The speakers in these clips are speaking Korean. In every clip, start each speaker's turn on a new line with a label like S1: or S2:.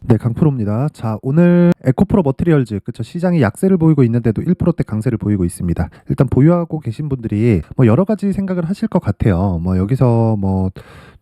S1: 네, 강프로입니다. 자, 오늘 에코프로 머티리얼즈, 그쵸, 시장이 약세를 보이고 있는데도 1%대 강세를 보이고 있습니다. 일단 보유하고 계신 분들이 뭐 여러 가지 생각을 하실 것 같아요. 뭐 여기서 뭐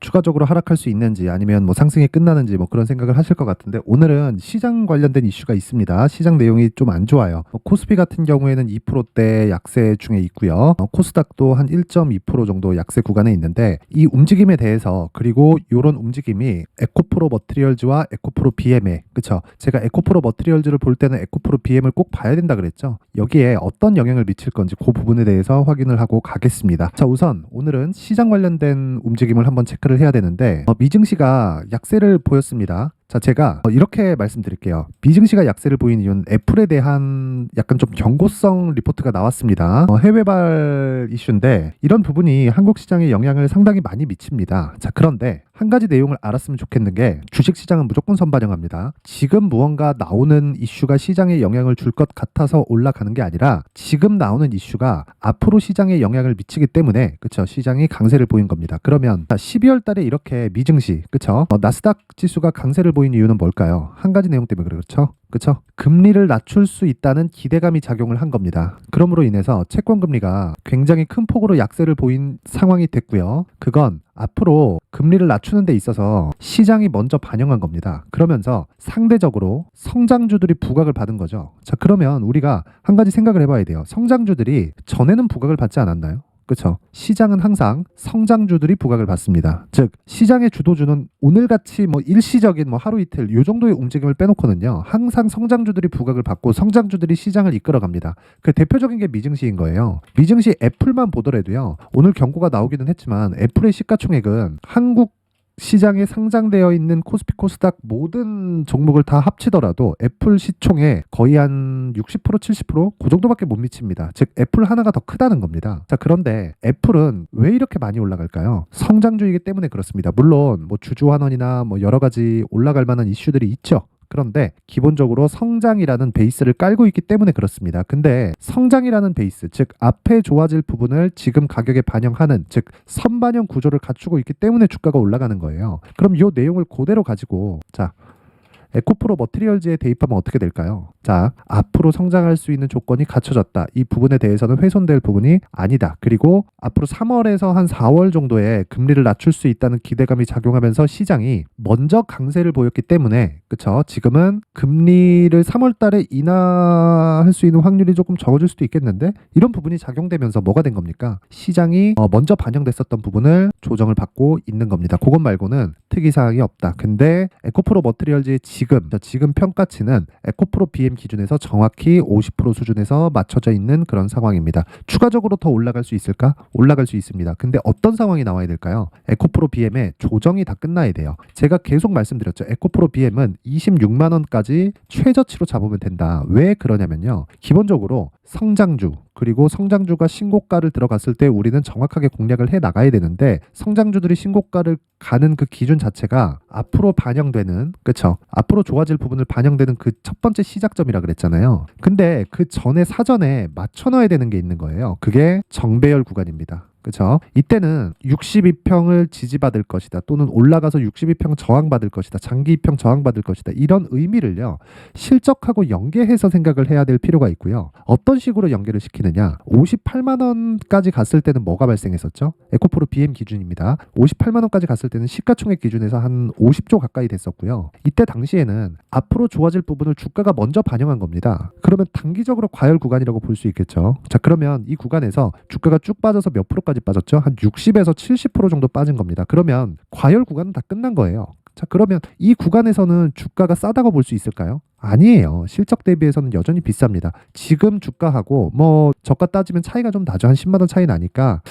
S1: 추가적으로 하락할 수 있는지 아니면 뭐 상승이 끝나는지 뭐 그런 생각을 하실 것 같은데, 오늘은 시장 관련된 이슈가 있습니다. 시장 내용이 좀 안 좋아요. 코스피 같은 경우에는 2%대 약세 중에 있고요. 코스닥도 한 1.2% 정도 약세 구간에 있는데, 이 움직임에 대해서, 그리고 이런 움직임이 에코프로 머티리얼즈와 에코프로 BM에, 그쵸, 제가 에코프로 머티리얼즈를 볼 때는 에코프로 BM을 꼭 봐야 된다 그랬죠. 여기에 어떤 영향을 미칠 건지 그 부분에 대해서 확인을 하고 가겠습니다. 자, 우선 오늘은 시장 관련된 움직임을 한번 체크를 해야 되는데, 미증시가 약세를 보였습니다. 자, 제가 이렇게 말씀드릴게요. 미증시가 약세를 보인 이유는 애플에 대한 약간 좀 경고성 리포트가 나왔습니다. 해외발 이슈인데, 이런 부분이 한국 시장에 영향을 상당히 많이 미칩니다. 자, 그런데 한 가지 내용을 알았으면 좋겠는 게, 주식시장은 무조건 선반영합니다. 지금 무언가 나오는 이슈가 시장에 영향을 줄 것 같아서 올라가는 게 아니라, 지금 나오는 이슈가 앞으로 시장에 영향을 미치기 때문에, 그쵸, 시장이 강세를 보인 겁니다. 그러면 12월 달에 이렇게 미증시, 그쵸, 나스닥 지수가 강세를 보인 이유는 뭘까요? 한 가지 내용 때문에 그렇죠. 그쵸? 금리를 낮출 수 있다는 기대감이 작용을 한 겁니다. 그러므로 인해서 채권 금리가 굉장히 큰 폭으로 약세를 보인 상황이 됐고요. 그건 앞으로 금리를 낮추는 데 있어서 시장이 먼저 반영한 겁니다. 그러면서 상대적으로 성장주들이 부각을 받은 거죠. 자, 그러면 우리가 한 가지 생각을 해봐야 돼요. 성장주들이 전에는 부각을 받지 않았나요? 그렇죠. 시장은 항상 성장주들이 부각을 받습니다. 즉, 시장의 주도주는 오늘같이 뭐 일시적인 뭐 하루 이틀 요 정도의 움직임을 빼놓고는요, 항상 성장주들이 부각을 받고 성장주들이 시장을 이끌어갑니다. 그 대표적인 게 미증시인 거예요. 미증시 애플만 보더라도요, 오늘 경고가 나오기는 했지만 애플의 시가총액은 한국 시장에 상장되어 있는 코스피 코스닥 모든 종목을 다 합치더라도 애플 시총의 거의 한 60% 70%그 정도밖에 못 미칩니다. 즉, 애플 하나가 더 크다는 겁니다. 자, 그런데 애플은 왜 이렇게 많이 올라갈까요? 성장주이기 때문에 그렇습니다. 물론 뭐 주주환원이나 뭐 여러 가지 올라갈 만한 이슈들이 있죠. 그런데 기본적으로 성장이라는 베이스를 깔고 있기 때문에 그렇습니다. 근데 성장이라는 베이스, 즉 앞에 좋아질 부분을 지금 가격에 반영하는, 즉 선반영 구조를 갖추고 있기 때문에 주가가 올라가는 거예요. 그럼 이 내용을 그대로 가지고, 자, 에코프로 머티리얼즈에 대입하면 어떻게 될까요? 자, 앞으로 성장할 수 있는 조건이 갖춰졌다. 이 부분에 대해서는 훼손될 부분이 아니다. 그리고 앞으로 3월에서 한 4월 정도에 금리를 낮출 수 있다는 기대감이 작용하면서 시장이 먼저 강세를 보였기 때문에, 그쵸, 지금은 금리를 3월 달에 인하할 수 있는 확률이 조금 적어질 수도 있겠는데, 이런 부분이 작용되면서 뭐가 된 겁니까? 시장이 먼저 반영됐었던 부분을 조정을 받고 있는 겁니다. 그것 말고는 특이사항이 없다. 근데 에코프로 머티리얼즈의 지금 평가치는 에코프로 BM 기준에서 정확히 50% 수준에서 맞춰져 있는 그런 상황입니다. 추가적으로 더 올라갈 수 있을까? 올라갈 수 있습니다. 근데 어떤 상황이 나와야 될까요? 에코프로 BM의 조정이 다 끝나야 돼요. 제가 계속 말씀드렸죠. 에코프로 BM은 26만 원까지 최저치로 잡으면 된다. 왜 그러냐면요, 기본적으로 성장주, 그리고 성장주가 신고가를 들어갔을 때 우리는 정확하게 공략을 해 나가야 되는데, 성장주들이 신고가를 가는 그 기준 자체가 앞으로 반영되는, 그쵸, 앞으로 좋아질 부분을 반영되는 그 첫 번째 시작점이라 그랬잖아요. 근데 그 전에 사전에 맞춰 넣어야 되는 게 있는 거예요. 그게 정배열 구간입니다. 그렇죠? 이때는 62평을 지지받을 것이다, 또는 올라가서 62평 저항받을 것이다, 장기 2평 저항받을 것이다, 이런 의미를요, 실적하고 연계해서 생각을 해야 될 필요가 있고요. 어떤 식으로 연계를 시키느냐, 58만 원까지 갔을 때는 뭐가 발생했었죠? 에코프로 BM 기준입니다. 58만 원까지 갔을 때는 시가총액 기준에서 한 50조 가까이 됐었고요. 이때 당시에는 앞으로 좋아질 부분을 주가가 먼저 반영한 겁니다. 그러면 단기적으로 과열 구간이라고 볼 수 있겠죠. 자, 그러면 이 구간에서 주가가 쭉 빠져서 몇 프로까지 빠졌죠? 한 60에서 70% 정도 빠진 겁니다. 그러면 과열 구간은 다 끝난 거예요. 자, 그러면 이 구간에서는 주가가 싸다고 볼 수 있을까요? 아니에요. 실적 대비해서는 여전히 비쌉니다. 지금 주가하고 뭐 저가 따지면 차이가 좀 나죠. 한 10만 원 차이 나니까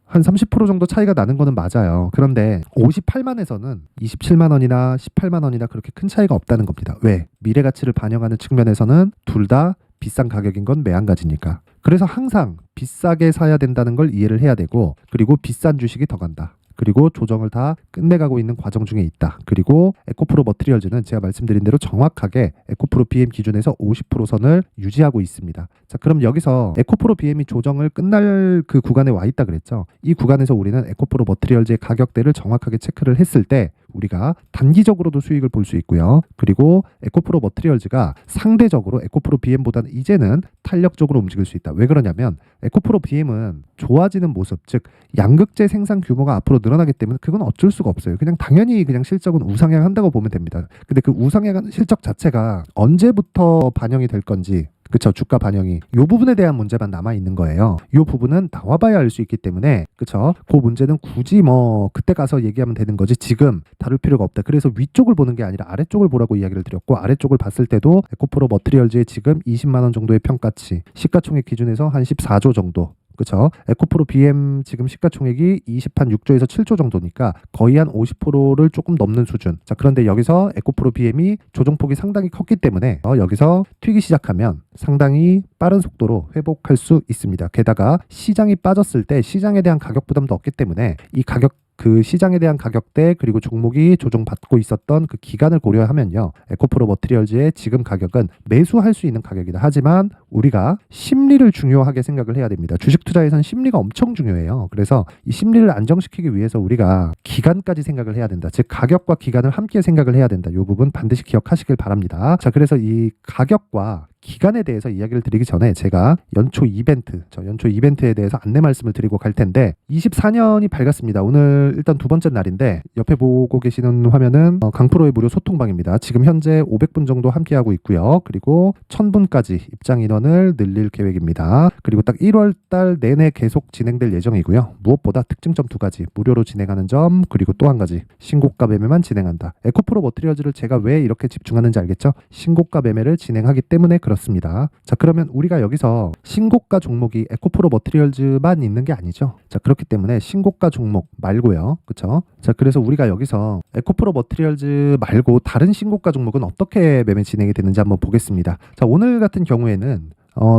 S1: 한 30% 정도 차이가 나는 거는 맞아요. 그런데 58만에서는 27만 원이나 18만 원이나 그렇게 큰 차이가 없다는 겁니다. 왜? 미래 가치를 반영하는 측면에서는 둘 다 비싼 가격인 건 매한가지니까. 그래서 항상 비싸게 사야 된다는 걸 이해를 해야 되고, 그리고 비싼 주식이 더 간다. 그리고 조정을 다 끝내가고 있는 과정 중에 있다. 그리고 에코프로 머티리얼즈는 제가 말씀드린 대로 정확하게 에코프로 BM 기준에서 50% 선을 유지하고 있습니다. 자, 그럼 여기서 에코프로 BM이 조정을 끝날 그 구간에 와 있다 그랬죠. 이 구간에서 우리는 에코프로 머티리얼즈의 가격대를 정확하게 체크를 했을 때 우리가 단기적으로도 수익을 볼 수 있고요. 그리고 에코프로 머티리얼즈가 상대적으로 에코프로 BM보다는 이제는 탄력적으로 움직일 수 있다. 왜 그러냐면 에코프로 BM은 좋아지는 모습, 즉 양극재 생산 규모가 앞으로 늘어나기 때문에 그건 어쩔 수가 없어요. 그냥 당연히 그냥 실적은 우상향한다고 보면 됩니다. 근데 그 우상향한 실적 자체가 언제부터 반영이 될 건지, 그쵸, 주가 반영이 이 부분에 대한 문제만 남아 있는 거예요. 이 부분은 나와봐야 알 수 있기 때문에, 그쵸, 그 문제는 굳이 뭐 그때 가서 얘기하면 되는 거지 지금 다룰 필요가 없다. 그래서 위쪽을 보는 게 아니라 아래쪽을 보라고 이야기를 드렸고, 아래쪽을 봤을 때도 에코프로 머티리얼즈의 지금 20만 원 정도의 평가치, 시가총액 기준에서 한 14조 정도, 그쵸. 에코프로 BM 지금 시가총액이 6조에서 7조 정도니까 거의 한 50%를 조금 넘는 수준. 자, 그런데 여기서 에코프로 BM이 조정폭이 상당히 컸기 때문에 여기서 튀기 시작하면 상당히 빠른 속도로 회복할 수 있습니다. 게다가 시장이 빠졌을 때 시장에 대한 가격 부담도 없기 때문에 이 가격, 그 시장에 대한 가격대 그리고 종목이 조정받고 있었던 그 기간을 고려하면요, 에코프로 머티리얼즈의 지금 가격은 매수할 수 있는 가격이다. 하지만 우리가 심리를 중요하게 생각을 해야 됩니다. 주식 투자에서는 심리가 엄청 중요해요. 그래서 이 심리를 안정시키기 위해서 우리가 기간까지 생각을 해야 된다. 즉 가격과 기간을 함께 생각을 해야 된다. 이 부분 반드시 기억하시길 바랍니다. 자, 그래서 이 가격과 기간에 대해서 이야기를 드리기 전에 제가 연초 이벤트에 대해서 안내 말씀을 드리고 갈 텐데, 24년이 밝았습니다. 오늘 일단 두 번째 날인데 옆에 보고 계시는 화면은 강프로의 무료 소통방입니다. 지금 현재 500분 정도 함께하고 있고요. 그리고 1000분까지 입장 인원을 늘릴 계획입니다. 그리고 딱 1월 달 내내 계속 진행될 예정이고요. 무엇보다 특징점 두 가지, 무료로 진행하는 점, 그리고 또 한 가지, 신고가 매매만 진행한다. 에코프로 머티리얼즈를 제가 왜 이렇게 집중하는지 알겠죠? 신고가 매매를 진행하기 때문에 그렇습니다. 자, 그러면 우리가 여기서 신고가 종목이 에코프로 머티리얼즈만 있는 게 아니죠. 자, 그렇기 때문에 신고가 종목 말고요. 그쵸? 자, 그래서 우리가 여기서 에코프로 머티리얼즈 말고 다른 신고가 종목은 어떻게 매매 진행이 되는지 한번 보겠습니다. 자, 오늘 같은 경우에는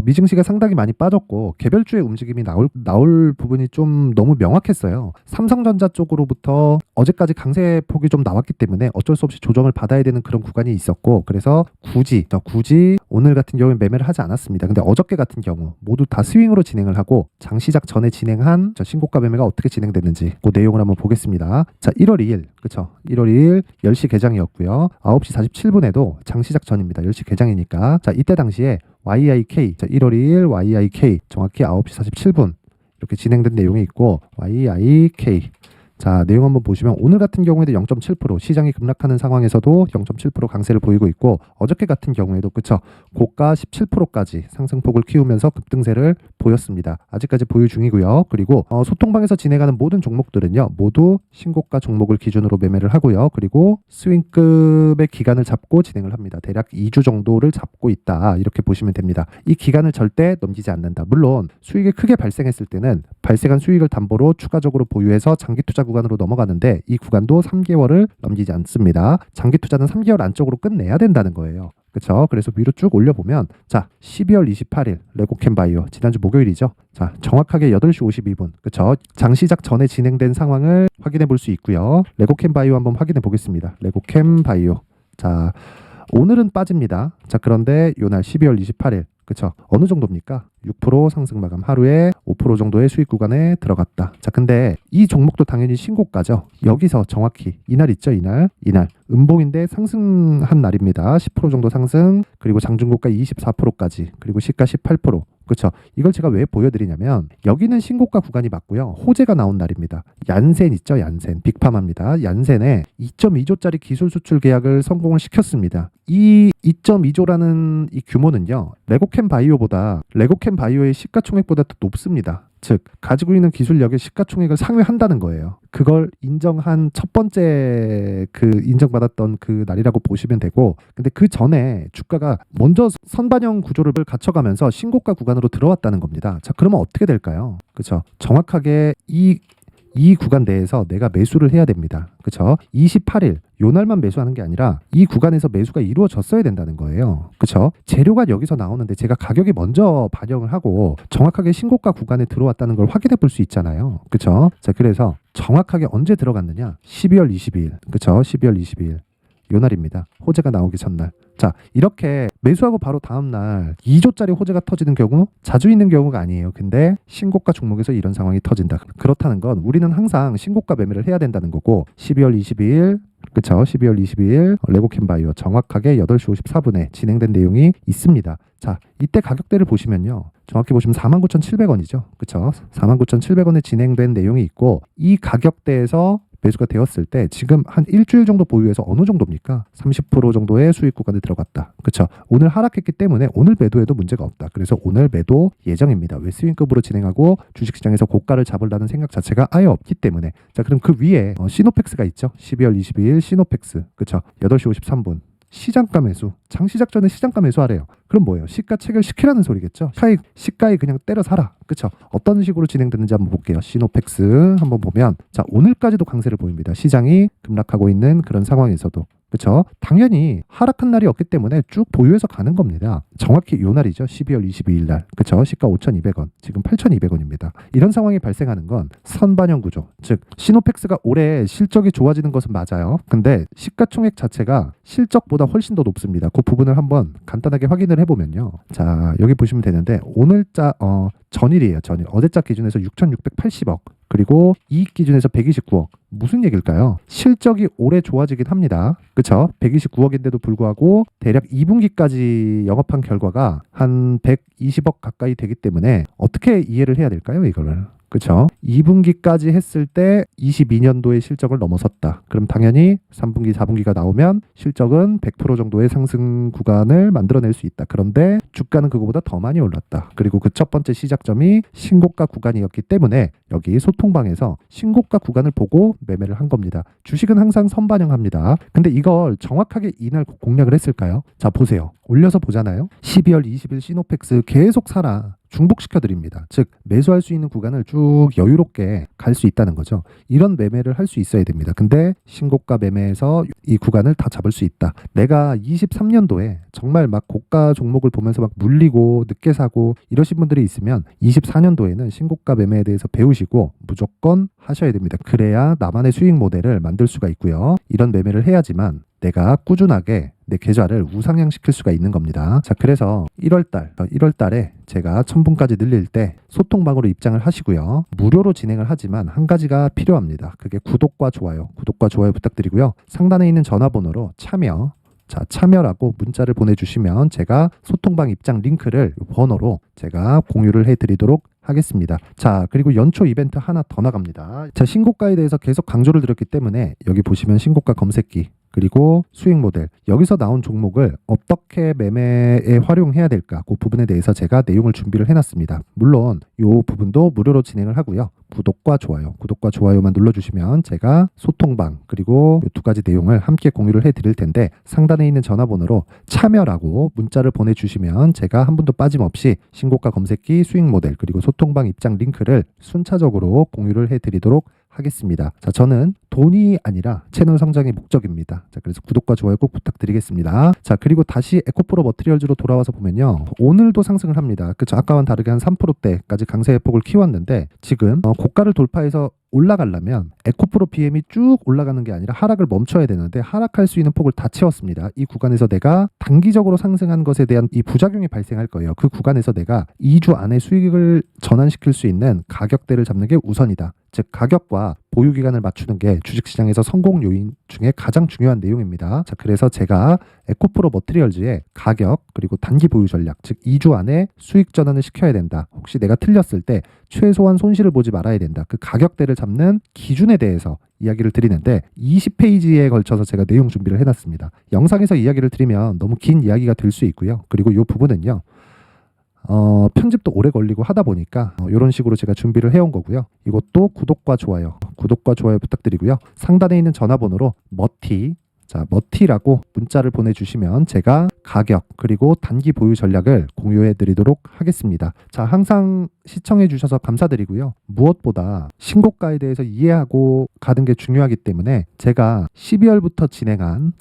S1: 미증시가 상당히 많이 빠졌고 개별주의 움직임이 나올 부분이 좀 너무 명확했어요. 삼성전자 쪽으로부터 어제까지 강세폭이 좀 나왔기 때문에 어쩔 수 없이 조정을 받아야 되는 그런 구간이 있었고, 그래서 굳이 오늘 같은 경우에 매매를 하지 않았습니다. 근데 어저께 같은 경우 모두 다 스윙으로 진행을 하고 장시작 전에 진행한 신고가 매매가 어떻게 진행됐는지 그 내용을 한번 보겠습니다. 자, 1월 2일, 그쵸, 1월 2일 10시 개장이었고요. 9시 47분에도 장시작 전입니다. 10시 개장이니까. 자, 이때 당시에 YIK, 자, 1월 2일 YIK 정확히 9시 47분 이렇게 진행된 내용이 있고, YIK, 자, 내용 한번 보시면 오늘 같은 경우에도 0.7% 시장이 급락하는 상황에서도 0.7% 강세를 보이고 있고, 어저께 같은 경우에도, 그쵸, 고가 17%까지 상승폭을 키우면서 급등세를 보였습니다. 아직까지 보유 중이고요. 그리고 소통방에서 진행하는 모든 종목들은요 모두 신고가 종목을 기준으로 매매를 하고요. 그리고 스윙급의 기간을 잡고 진행을 합니다. 대략 2주 정도를 잡고 있다, 이렇게 보시면 됩니다. 이 기간을 절대 넘기지 않는다. 물론 수익이 크게 발생했을 때는 발생한 수익을 담보로 추가적으로 보유해서 장기 투자 구간으로 넘어가는데, 이 구간도 3개월을 넘기지 않습니다. 장기 투자는 3개월 안쪽으로 끝내야 된다는 거예요. 그렇죠? 그래서 위로 쭉 올려보면, 자, 12월 28일 레고캠바이오, 지난주 목요일이죠. 자, 정확하게 8시 52분, 그렇죠? 장시작 전에 진행된 상황을 확인해 볼 수 있고요. 레고캠바이오 한번 확인해 보겠습니다. 레고캠바이오, 자, 오늘은 빠집니다. 자, 그런데 요날 12월 28일, 그쵸, 어느 정도입니까? 6% 상승 마감, 하루에 5% 정도의 수익 구간에 들어갔다. 자, 근데 이 종목도 당연히 신고가죠. 여기서 정확히 이날 있죠, 이날 음봉인데 상승한 날입니다. 10% 정도 상승, 그리고 장중고가 24%까지, 그리고 시가 18%. 그렇죠. 이걸 제가 왜 보여드리냐면, 여기는 신고가 구간이 맞고요, 호재가 나온 날입니다. 얀센 있죠, 얀센, 빅파마입니다. 얀센에 2.2조짜리 기술 수출 계약을 성공을 시켰습니다. 이 2.2조라는 이 규모는요, 레고캠 바이오의 시가총액보다 더 높습니다. 즉 가지고 있는 기술력의 시가총액을 상회한다는 거예요. 그걸 인정한 첫 번째 인정받았던 그 날이라고 보시면 되고, 근데 그 전에 주가가 먼저 선반영 구조를 갖춰가면서 신고가 구간으로 들어왔다는 겁니다. 자, 그러면 어떻게 될까요? 그렇죠. 정확하게 이 구간 내에서 내가 매수를 해야 됩니다. 그렇죠? 28일 요 날만 매수하는 게 아니라 이 구간에서 매수가 이루어졌어야 된다는 거예요. 그렇죠? 재료가 여기서 나오는데 제가 가격이 먼저 반영을 하고 정확하게 신고가 구간에 들어왔다는 걸 확인해 볼 수 있잖아요. 그렇죠? 자, 그래서 정확하게 언제 들어갔느냐? 12월 22일. 그렇죠? 12월 22일. 요날입니다. 호재가 나오기 전날. 자, 이렇게 매수하고 바로 다음날 2조짜리 호재가 터지는 경우 자주 있는 경우가 아니에요. 근데 신고가 종목에서 이런 상황이 터진다. 그렇다는 건 우리는 항상 신고가 매매를 해야 된다는 거고 12월 22일 그쵸? 12월 22일 레고캠바이오 정확하게 8시 54분에 진행된 내용이 있습니다. 자, 이때 가격대를 보시면요. 정확히 보시면 49,700원이죠. 그쵸? 49,700원에 진행된 내용이 있고 이 가격대에서 매수가 되었을 때 지금 한 일주일 정도 보유해서 어느 정도입니까? 30% 정도의 수익 구간에 들어갔다. 그렇죠? 오늘 하락했기 때문에 오늘 매도해도 문제가 없다. 그래서 오늘 매도 예정입니다. 왜 스윙급으로 진행하고 주식시장에서 고가를 잡으려는 생각 자체가 아예 없기 때문에. 자, 그럼 그 위에 시노펙스가 있죠. 12월 22일 시노펙스. 그렇죠? 8시 53분. 시장가 매수, 장시작 전에 시장가 매수하래요. 그럼 뭐예요? 시가 체결시키라는 소리겠죠. 시가에 그냥 때려 사라. 그쵸? 어떤 식으로 진행됐는지 한번 볼게요. 시노펙스 한번 보면 자, 오늘까지도 강세를 보입니다. 시장이 급락하고 있는 그런 상황에서도. 그쵸? 당연히 하락한 날이 없기 때문에 쭉 보유해서 가는 겁니다. 정확히 요 날이죠. 12월 22일 날. 그쵸? 시가 5,200원. 지금 8,200원입니다. 이런 상황이 발생하는 건 선반영 구조. 즉, 시노펙스가 올해 실적이 좋아지는 것은 맞아요. 근데 시가총액 자체가 실적보다 훨씬 더 높습니다. 그 부분을 한번 간단하게 확인을 해보면요. 자, 여기 보시면 되는데 오늘자 전일이에요. 전일. 어제자 기준에서 6,680억. 그리고 이익 기준에서 129억. 무슨 얘기일까요? 실적이 올해 좋아지긴 합니다. 그쵸? 129억인데도 불구하고 대략 2분기까지 영업한 결과가 한 120억 가까이 되기 때문에 어떻게 이해를 해야 될까요? 이거를. 그쵸? 2분기까지 했을 때 22년도의 실적을 넘어섰다. 그럼 당연히 3분기, 4분기가 나오면 실적은 100% 정도의 상승 구간을 만들어낼 수 있다. 그런데 주가는 그거보다 더 많이 올랐다. 그리고 그 첫 번째 시작점이 신고가 구간이었기 때문에 여기 소통방에서 신고가 구간을 보고 매매를 한 겁니다. 주식은 항상 선반영합니다. 근데 이걸 정확하게 이날 공략을 했을까요? 자, 보세요. 올려서 보잖아요. 12월 20일 시노펙스 계속 사라. 중복시켜드립니다. 즉 매수할 수 있는 구간을 쭉 여유롭게 갈 수 있다는 거죠. 이런 매매를 할 수 있어야 됩니다. 근데 신고가 매매에서 이 구간을 다 잡을 수 있다. 내가 23년도에 정말 막 고가 종목을 보면서 막 물리고 늦게 사고 이러신 분들이 있으면 24년도에는 신고가 매매에 대해서 배우시고 무조건 하셔야 됩니다. 그래야 나만의 수익 모델을 만들 수가 있고요. 이런 매매를 해야지만 내가 꾸준하게 내 계좌를 우상향시킬 수가 있는 겁니다. 자, 그래서 1월 달에 제가 1000분까지 늘릴 때 소통방으로 입장을 하시고요. 무료로 진행을 하지만 한 가지가 필요합니다. 그게 구독과 좋아요 부탁드리고요. 상단에 있는 전화번호로 참여라고 문자를 보내주시면 제가 소통방 입장 링크를 번호로 제가 공유를 해드리도록 하겠습니다. 자, 그리고 연초 이벤트 하나 더 나갑니다. 자, 신고가에 대해서 계속 강조를 드렸기 때문에 여기 보시면 신고가 검색기 그리고 수익 모델 여기서 나온 종목을 어떻게 매매에 활용해야 될까 그 부분에 대해서 제가 내용을 준비를 해놨습니다. 물론 이 부분도 무료로 진행을 하고요. 구독과 좋아요만 눌러주시면 제가 소통방 그리고 이 두 가지 내용을 함께 공유를 해드릴 텐데 상단에 있는 전화번호로 참여라고 문자를 보내주시면 제가 한 분도 빠짐없이 신고가 검색기 수익 모델 그리고 소통방 입장 링크를 순차적으로 공유를 해드리도록 하겠습니다. 자, 저는 돈이 아니라 채널 성장이 목적입니다. 자, 그래서 구독과 좋아요 꼭 부탁드리겠습니다. 자, 그리고 다시 에코프로 머티리얼즈로 돌아와서 보면요. 오늘도 상승을 합니다. 그쵸? 아까와는 다르게 한 3%대까지 강세의 폭을 키웠는데 지금 고가를 돌파해서 올라가려면 에코프로 BM이 쭉 올라가는 게 아니라 하락을 멈춰야 되는데 하락할 수 있는 폭을 다 채웠습니다. 이 구간에서 내가 단기적으로 상승한 것에 대한 이 부작용이 발생할 거예요. 그 구간에서 내가 2주 안에 수익을 전환시킬 수 있는 가격대를 잡는 게 우선이다. 즉 가격과 보유 기간을 맞추는 게 주식시장에서 성공 요인 중에 가장 중요한 내용입니다. 자, 그래서 제가 에코프로 머티리얼즈의 가격 그리고 단기 보유 전략 즉 2주 안에 수익 전환을 시켜야 된다. 혹시 내가 틀렸을 때 최소한 손실을 보지 말아야 된다. 그 가격대를 잡는 기준에 대해서 이야기를 드리는데 20페이지에 걸쳐서 제가 내용 준비를 해놨습니다. 영상에서 이야기를 드리면 너무 긴 이야기가 될 수 있고요. 그리고 이 부분은요. 편집도 오래 걸리고 하다 보니까 이런 식으로 제가 준비를 해온 거고요. 이것도 구독과 좋아요 부탁드리고요. 상단에 있는 전화번호로 머티라고 문자를 보내주시면 제가 가격 그리고 단기 보유 전략을 공유해 드리도록 하겠습니다. 자, 항상 시청해 주셔서 감사드리고요. 무엇보다 신고가에 대해서 이해하고 가는 게 중요하기 때문에 제가 12월부터 진행한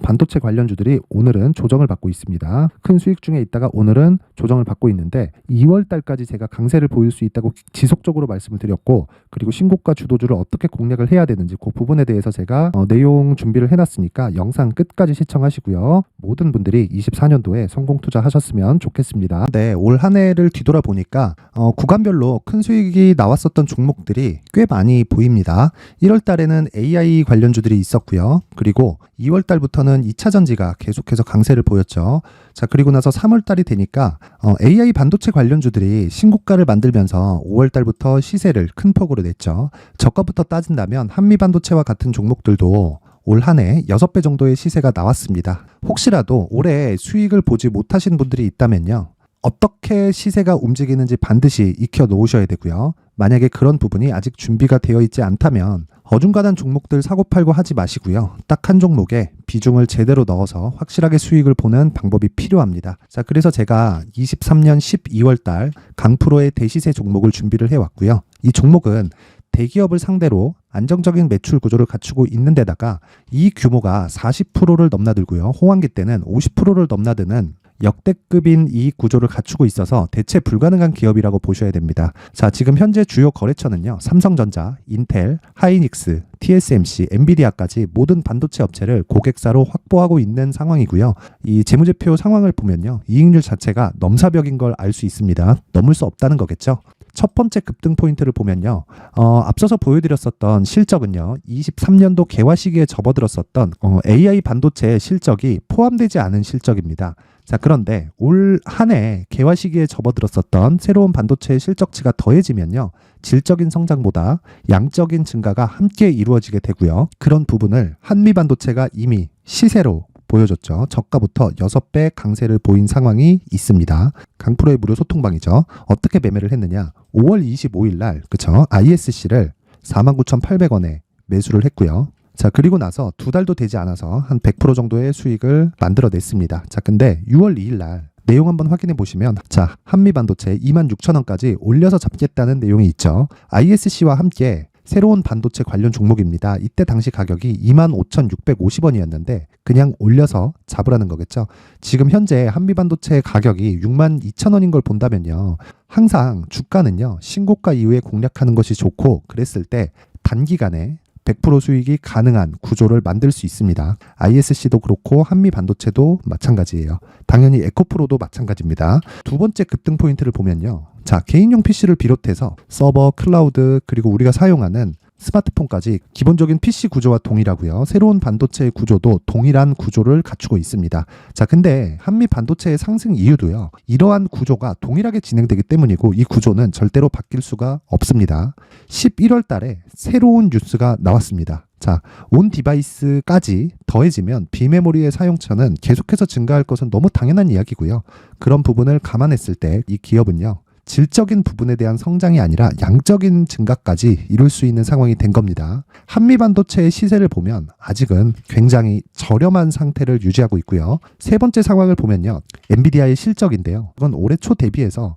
S1: 반도체 관련주들이 오늘은 조정을 받고 있습니다. 큰 수익 중에 있다가 오늘은 조정을 받고 있는데 2월 달까지 제가 강세를 보일 수 있다고 지속적으로 말씀을 드렸고, 그리고 신고가 주도주를 어떻게 공략을 해야 되는지 그 부분에 대해서 제가 내용 준비를 해놨으니까 영상 끝까지 시청하시고요. 모든 분들이 24년도에 성공 투자하셨으면 좋겠습니다. 네, 올 한 해를 뒤돌아보니까 구간별로 큰 수익이 나왔었던 종목들이 꽤 많이 보입니다. 1월 달에는 AI 관련주들이 있었고요. 그리고 2월 달부터는 2차 전지가 계속해서 강세를 보였죠. 자, 그리고 나서 3월 달이 되니까 AI 반도체 관련주들이 신고가를 만들면서 5월 달부터 시세를 큰 폭으로 냈죠. 저가부터 따진다면 한미 반도체와 같은 종목들도 올 한 해 6배 정도의 시세가 나왔습니다. 혹시라도 올해 수익을 보지 못하신 분들이 있다면요, 어떻게 시세가 움직이는지 반드시 익혀 놓으셔야 되고요. 만약에 그런 부분이 아직 준비가 되어 있지 않다면 어중간한 종목들 사고팔고 하지 마시고요. 딱 한 종목에 비중을 제대로 넣어서 확실하게 수익을 보는 방법이 필요합니다. 자, 그래서 제가 23년 12월 달 강프로의 대시세 종목을 준비를 해왔고요. 이 종목은 대기업을 상대로 안정적인 매출 구조를 갖추고 있는 데다가 이 규모가 40%를 넘나들고요. 호황기 때는 50%를 넘나드는 역대급인 이익 구조를 갖추고 있어서 대체 불가능한 기업이라고 보셔야 됩니다. 자, 지금 현재 주요 거래처는요, 삼성전자, 인텔, 하이닉스, TSMC, 엔비디아까지 모든 반도체 업체를 고객사로 확보하고 있는 상황이고요. 이 재무제표 상황을 보면요, 이익률 자체가 넘사벽인 걸 알 수 있습니다. 넘을 수 없다는 거겠죠. 첫 번째 급등 포인트를 보면요, 앞서서 보여드렸었던 실적은요, 23년도 개화 시기에 접어들었었던 AI 반도체의 실적이 포함되지 않은 실적입니다. 자, 그런데 올 한 해 개화 시기에 접어들었었던 새로운 반도체의 실적치가 더해지면요, 질적인 성장보다 양적인 증가가 함께 이루어지게 되고요. 그런 부분을 한미 반도체가 이미 시세로 보여줬죠. 저가부터 6배 강세를 보인 상황이 있습니다. 강프로의 무료 소통방이죠. 어떻게 매매를 했느냐? 5월 25일 날 ISC를 49,800원에 매수를 했고요. 자, 그리고 나서 2달도 되지 않아서 한 100% 정도의 수익을 만들어냈습니다. 자, 근데 6월 2일 날 내용 한번 확인해 보시면, 자, 한미반도체 26,000원까지 올려서 잡겠다는 내용이 있죠. ISC와 함께 새로운 반도체 관련 종목입니다. 이때 당시 가격이 25,650원이었는데 그냥 올려서 잡으라는 거겠죠. 지금 현재 한미반도체 가격이 62,000원인 걸 본다면요, 항상 주가는요, 신고가 이후에 공략하는 것이 좋고, 그랬을 때 단기간에 100% 수익이 가능한 구조를 만들 수 있습니다. ISC도 그렇고 한미 반도체도 마찬가지예요. 당연히 에코프로도 마찬가지입니다. 두 번째 급등 포인트를 보면요, 자, 개인용 PC를 비롯해서 서버, 클라우드, 그리고 우리가 사용하는 스마트폰까지 기본적인 PC 구조와 동일하고요. 새로운 반도체의 구조도 동일한 구조를 갖추고 있습니다. 자, 근데 한미 반도체의 상승 이유도요, 이러한 구조가 동일하게 진행되기 때문이고, 이 구조는 절대로 바뀔 수가 없습니다. 11월 달에 새로운 뉴스가 나왔습니다. 자, 온 디바이스까지 더해지면 비메모리의 사용처는 계속해서 증가할 것은 너무 당연한 이야기고요. 그런 부분을 감안했을 때 이 기업은요, 질적인 부분에 대한 성장이 아니라 양적인 증가까지 이룰 수 있는 상황이 된 겁니다. 한미 반도체의 시세를 보면 아직은 굉장히 저렴한 상태를 유지하고 있고요. 세 번째 상황을 보면요, 엔비디아의 실적인데요, 이건 올해 초 대비해서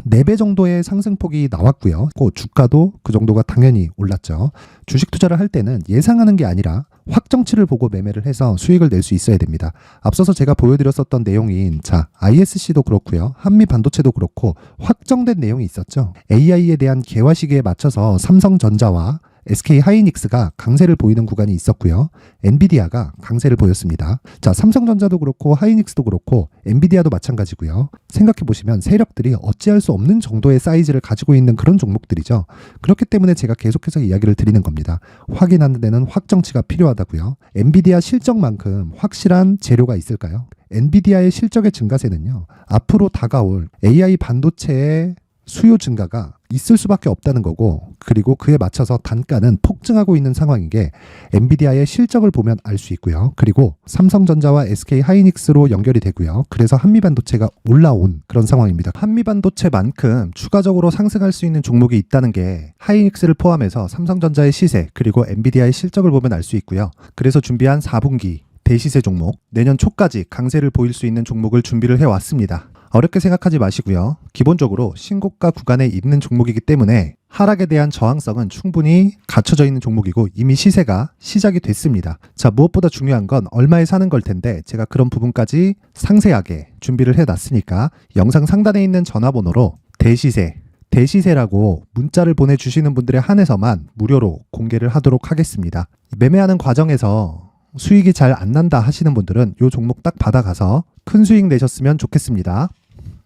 S1: 4배 정도의 상승폭이 나왔고요. 주가도 그 정도가 당연히 올랐죠. 주식 투자를 할 때는 예상하는 게 아니라 확정치를 보고 매매를 해서 수익을 낼 수 있어야 됩니다. 앞서서 제가 보여드렸었던 내용인, 자, ISC도 그렇고요, 한미 반도체도 그렇고 확정된 내용이 있었죠. AI에 대한 개화 시기에 맞춰서 삼성전자와 SK 하이닉스가 강세를 보이는 구간이 있었고요. 엔비디아가 강세를 보였습니다. 자, 삼성전자도 그렇고 하이닉스도 그렇고 엔비디아도 마찬가지고요. 생각해 보시면 세력들이 어찌할 수 없는 정도의 사이즈를 가지고 있는 그런 종목들이죠. 그렇기 때문에 제가 계속해서 이야기를 드리는 겁니다. 확인하는 데는 확정치가 필요하다고요. 엔비디아 실적만큼 확실한 재료가 있을까요? 엔비디아의 실적의 증가세는요, 앞으로 다가올 AI 반도체의 수요 증가가 있을 수밖에 없다는 거고, 그리고 그에 맞춰서 단가는 폭증하고 있는 상황인 게 엔비디아의 실적을 보면 알 수 있고요. 그리고 삼성전자와 SK 하이닉스로 연결이 되고요. 그래서 한미반도체가 올라온 그런 상황입니다. 한미반도체만큼 추가적으로 상승할 수 있는 종목이 있다는 게 하이닉스를 포함해서 삼성전자의 시세, 그리고 엔비디아의 실적을 보면 알 수 있고요. 그래서 준비한 4분기 대시세 종목, 내년 초까지 강세를 보일 수 있는 종목을 준비를 해왔습니다. 어렵게 생각하지 마시고요. 기본적으로 신고가 구간에 있는 종목이기 때문에 하락에 대한 저항성은 충분히 갖춰져 있는 종목이고 이미 시세가 시작이 됐습니다. 자, 무엇보다 중요한 건 얼마에 사는 걸 텐데 제가 그런 부분까지 상세하게 준비를 해놨으니까 영상 상단에 있는 전화번호로 대시세라고 문자를 보내주시는 분들에 한해서만 무료로 공개를 하도록 하겠습니다. 매매하는 과정에서 수익이 잘 안 난다 하시는 분들은 이 종목 딱 받아가서 큰 수익 내셨으면 좋겠습니다.